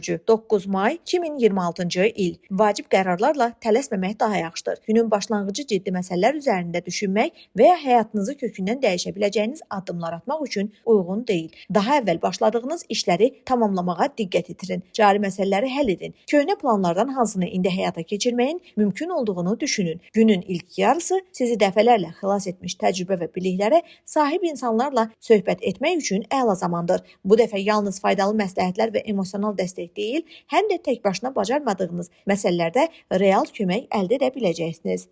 bürcü 9 may 2026-cı il. Vacib qərarlarla tələsməmək daha yaxşıdır. Günün başlanğıcı ciddi məsələlər üzərində düşünmək və ya həyatınızı kökündən dəyişə biləcəyiniz addımlar atmaq üçün uyğun deyil. Daha əvvəl başladığınız işləri tamamlamağa diqqət yetirin. Cari məsələləri həll edin. Köhnə planlardan hansını indi həyata keçirməyin mümkün olduğunu düşünün. Günün ilk yarısı sizi dəfələrlə xilas etmiş təcrübə və biliklərə sahib insanlarla söhbət etmək üçün əla zamandır. Bu dəfə yalnız faydalı məsləhətlər və emosional dəstək deyil, həm də tək başına bacarmadığınız məsələlərdə real kömək əldə edə biləcəksiniz.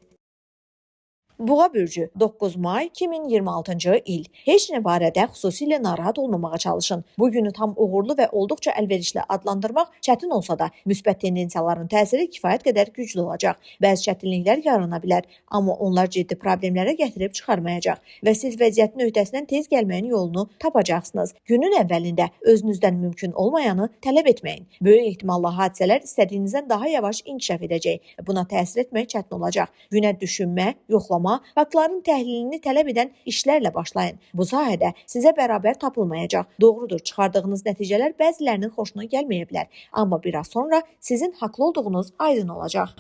Boğa bürcü 9 may 2026-cı il. Heç nə barədə xüsusilə narahat olmamağa çalışın. Bu günü tam uğurlu və olduqca əlverişli adlandırmaq çətin olsa da, müsbət tendensiyaların təsiri kifayət qədər güclü olacaq. Bəzi çətinliklər yarana bilər, amma onlar ciddi problemlərə gətirib çıxarmayacaq və siz vəziyyətin öhdəsindən tez gəlməyin yolunu tapacaqsınız. Günün əvvəlində özünüzdən mümkün olmayanı tələb etməyin. Böyük ehtimalla hadisələr istədiyinizdən daha yavaş inkişaf edəcək. Buna təsir etmək çətin olacaq. Günə düşünmə, yoxlama, faktların təhlilini tələb edən işlərlə başlayın. Bu sahədə sizə bərabər tapılmayacaq. Doğrudur, çıxardığınız nəticələr bəzilərinin xoşuna gəlməyə bilər, amma biraz sonra sizin haqlı olduğunuz aydın olacaq.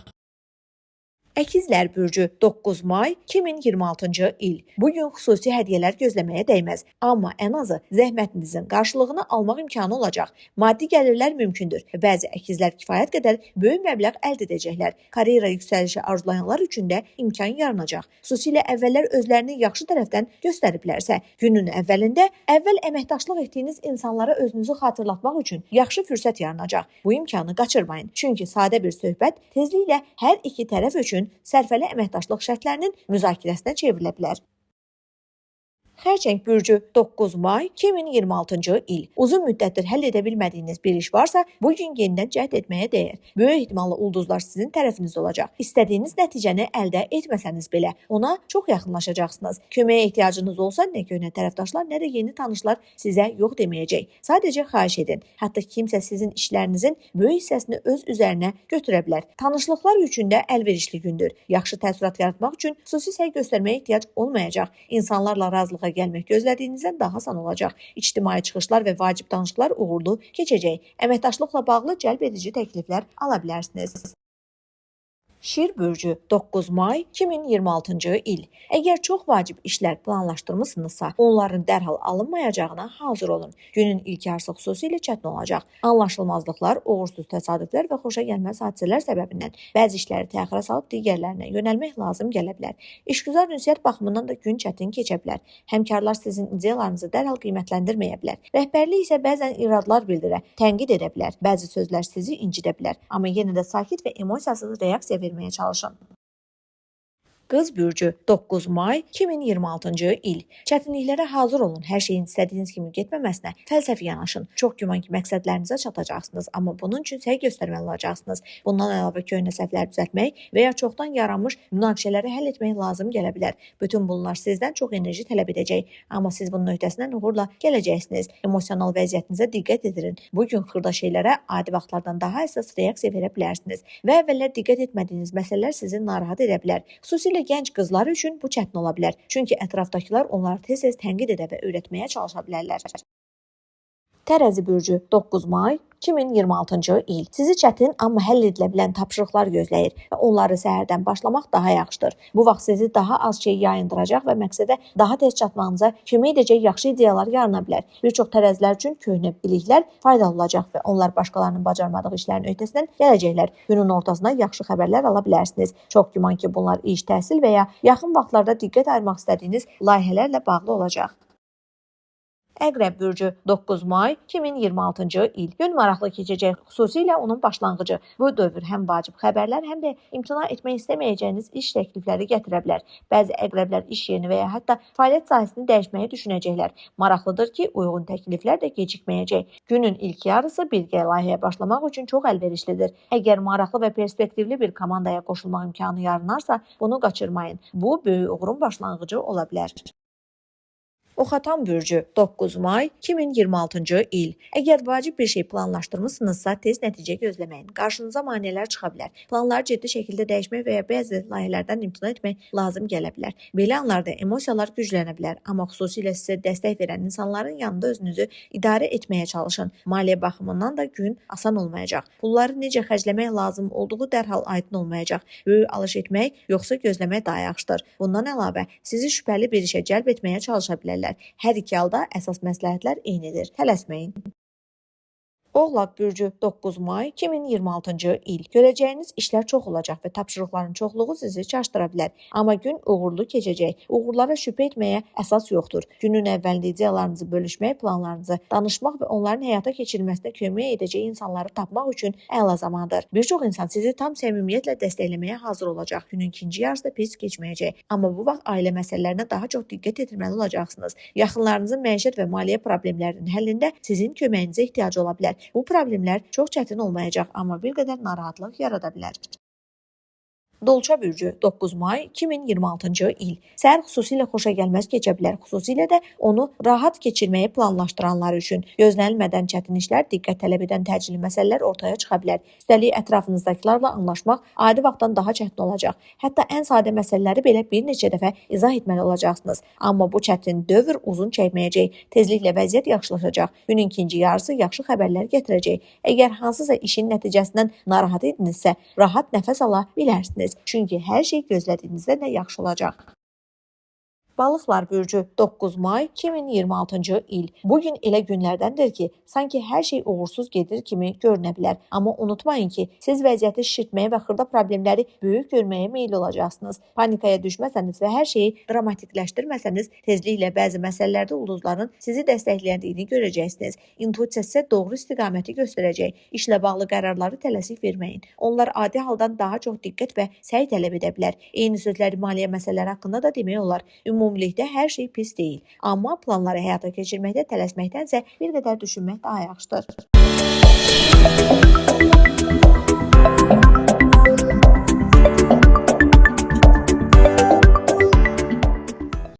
Əkizlər bürcü 9 may 2026-cı il. Bugün xüsusi hədiyyələr gözləməyə dəyməz, amma ən azı zəhmətinizin qarşılığını almaq imkanı olacaq. Maddi gəlirlər mümkündür. Bəzi əkizlər kifayət qədər böyük məbləğ əldə edəcəklər. Karyera yüksəlişi arzulayanlar üçün də imkan yaranacaq. Xüsusilə əvvəllər özlərini yaxşı tərəfdən göstəriblərsə, günün əvvəlində əvvəl əməkdaşlıq etdiyiniz insanlara özünüzü xatırlatmaq üçün yaxşı fürsət yaranacaq. Bu imkanı qaçırmayın. Çünki sadə bir söhbət tezliklə hər iki tərəf üçün sərfəli əməkdaşlıq şərtlərinin müzakirəsinə çevrilə bilər. Xərçəng bürcü 9 may 2026-cı il. Uzun müddətdir həll edə bilmədiyiniz bir iş varsa, bugün yenidən cəhd etməyə dəyər. Böyük ehtimalla ulduzlar sizin tərəfinizdə olacaq. İstədiyiniz nəticəni əldə etməsəniz belə, ona çox yaxınlaşacaqsınız. Köməyə ehtiyacınız olsa, nə köhnə tərəfdaşlar, nə də yeni tanışlar sizə yox deməyəcək. Sadəcə xahiş edin. Hətta kimsə sizin işlərinizin böyük hissəsini öz üzərinə götürə bilər. Tanışlıqlar üçün də əlverişli gündür. Yaxşı təəssürat yaratmaq üçün xüsusi səy göstərməyə ehtiyac olmayacaq. İnsanlarla razılığa gəlmək gözlədiyinizdən daha asan olacaq. İctimai çıxışlar və vacib danışıqlar uğurlu keçəcək. Əməkdaşlıqla bağlı cəlb edici təkliflər ala bilərsiniz. Şir bürcü 9 may 2026-cı il. Əgər çox vacib işlər planlaşdırmısınızsa, onların dərhal alınmayacağına hazır olun. Günün ilk yarısı xüsusilə çətin olacaq. Anlaşılmazlıqlar, uğursuz təsadüflər və xoşa gəlməz hadisələr səbəbindən bəzi işləri təxirə salıb digərlərinə yönəlmək lazım gələ bilər. İşgüzar ünsiyyət baxımından da gün çətin keçə bilər. Həmkarlar sizin ideyalarınızı dərhal qiymətləndirməyə bilər. Rəhbərlik isə bəzən iradlar bildirə, tənqid edə bilər. Bəzi sözlər sizi incidə bilər, amma yenə də sakit və emosiyasız reaksiya verməyə çalışın. Qız bürcü 9 may 2026-cı il. Çətinliklərə hazır olun. Hər şeyin istədiyiniz kimi getməməsinə fəlsəfi yanaşın. Çox güman ki, məqsədlərinizə çatacaqsınız, amma bunun üçün səy göstərməli olacaqsınız. Bundan əlavə köhnə səhvləri düzəltmək və ya çoxdan yaranmış münaqişələri həll etmək lazım gələ bilər. Bütün bunlar sizdən çox enerji tələb edəcək, amma siz bunun öhdəsindən uğurla gələcəksiniz. Emosional vəziyyətinizə diqqət edirin. Bugün xırda şeylərə adi vaxtlardan daha əsas reaksiya verə bilərsiniz və əvvəllər diqqət etmədiyiniz məsələlər sizi narahat edə bilər. Xüsusilə gənc qızlar üçün bu çətin ola bilər. Çünki ətrafdakılar onları tez-tez tənqid edə və öyrətməyə çalışa bilərlər. Tərəzi bürcü 9 may 2026-cı il. Sizi çətin, amma həll edilə bilən tapşırıqlar gözləyir və onları səhərdən başlamaq daha yaxşıdır. Bu vaxt sizi daha az şey yayındıracaq və məqsədə daha tez çatmağınıza kömək edəcək yaxşı ideyalar yarana bilər. Bir çox tərəzilər üçün köhnə biliklər faydalı olacaq və onlar başqalarının bacarmadığı işlərin öhdəsindən gələcəklər. Günün ortasında yaxşı xəbərlər ala bilərsiniz. Çox güman ki, bunlar iş, təhsil və ya yaxın vaxtlarda diqqət ayırmaq istədiyiniz layihələrlə bağlı olacaq. Əqrəb bürcü 9 may 2026-cı il. Gün maraqlı keçəcək, xüsusilə onun başlanğıcı. Bu dövr həm vacib xəbərlər, həm də imtina etmək istəməyəcəyiniz iş təklifləri gətirə bilər. Bəzi əqrəblər iş yerini və ya hətta fəaliyyət sahəsini dəyişməyi düşünəcəklər. Maraqlıdır ki, uyğun təkliflər də gecikməyəcək. Günün ilk yarısı birgə layihəyə başlamaq üçün çox əlverişlidir. Əgər maraqlı və perspektivli bir komandaya qoşulmaq imkanı yaranarsa, bunu qaçırmayın. Bu, böyük uğurun başlanğıcı ola bilər. Oxatan bürcü 9 may 2026-cı il. Əgər vacib bir şey planlaşdırmısınızsa, tez nəticə gözləməyin. Qarşınıza maneələr çıxa bilər. Planları ciddi şəkildə dəyişmək və ya bəzi layihələrdən imtina etmək lazım gələ bilər. Belə anlarda emosiyalar güclənə bilər, amma xüsusilə sizə dəstək verən insanların yanında özünüzü idarə etməyə çalışın. Maliyyə baxımından da gün asan olmayacaq. Pulları necə xərcləmək lazım olduğu dərhal aydın olmayacaq. Böyük alış etmək yoxsa gözləmək daha yaxşıdır. Bundan əlavə, sizi şübhəli bir işə cəlb etməyə çalışa bilərlər. Hər iki halda əsas məsləhətlər eynidir. Tələsməyin. Oğlaq bürcü 9 may 2026-cı il. Görəcəyiniz işlər çox olacaq və tapşırıqların çoxluğu sizi çaşdıra bilər. Amma gün uğurlu keçəcək. Uğurlara şübhə etməyə əsas yoxdur. Günün əvvəlində ideyalarınızı bölüşmək, planlarınızı danışmaq və onların həyata keçirilməsinə kömək edəcək insanları tapmaq üçün əla zamandır. Bir çox insan sizi tam səmimiyyətlə dəstəkləməyə hazır olacaq. Günün ikinci yarısı da pis keçməyəcək. Amma bu vaxt ailə məsələlərinə daha çox diqqət yetirməli olacaqsınız. Yaxınlarınızın məişət və maliyyə problemlərinin həllində sizin köməyinizə ehtiyacı ola bilər. Bu problemlər çox çətin olmayacaq, amma bir qədər narahatlıq yarada bilər. Dolça bürcü 9 may 2026-cı il. Səhər xüsusilə xoşagəlməz keçə bilər, xüsusilə də onu rahat keçirməyi planlaşdıranlar üçün. Gözlənilmədən çətin işlər, diqqət tələb edən təcili məsələlər ortaya çıxa bilər. Üstəlik ətrafınızdakilərlə anlaşmaq adi vaxtdan daha çətin olacaq. Hətta ən sadə məsələləri belə bir neçə dəfə izah etməli olacaqsınız. Amma bu çətin dövr uzun çəkməyəcək. Tezliklə vəziyyət yaxşılaşacaq. Günün ikinci yarısı yaxşı xəbərlər gətirəcək. Əgər hansısa işin nəticəsindən narahat idinizsə, rahat nəfəs ala bilərsiniz. Çünki hər şey gözlədiyinizdən də yaxşı olacaq. Balıqlar bürcü 9 may 2026-cı il. Bugün elə günlərdəndir ki, sanki hər şey uğursuz gedir kimi görünə bilər. Amma unutmayın ki, siz vəziyyəti şişirtməyə və xırda problemləri böyük görməyə meyil olacaqsınız. Panikaya düşməsəniz və hər şeyi dramatikləşdirməsəniz, tezliklə bəzi məsələlərdə ulduzların sizi dəstəklədiyini görəcəksiniz. İntuisiya sizə doğru istiqaməti göstərəcək. İşlə bağlı qərarları tələsik verməyin. Onlar adi haldan daha çox diqqət və səy tələb edə bilər. Eyni sözləri maliyyə məsələləri haqqında da demək olar. Ümumilikdə hər şey pis deyil. Amma planları həyata keçirməkdə tələsməkdənsə bir qədər düşünmək daha yaxşıdır.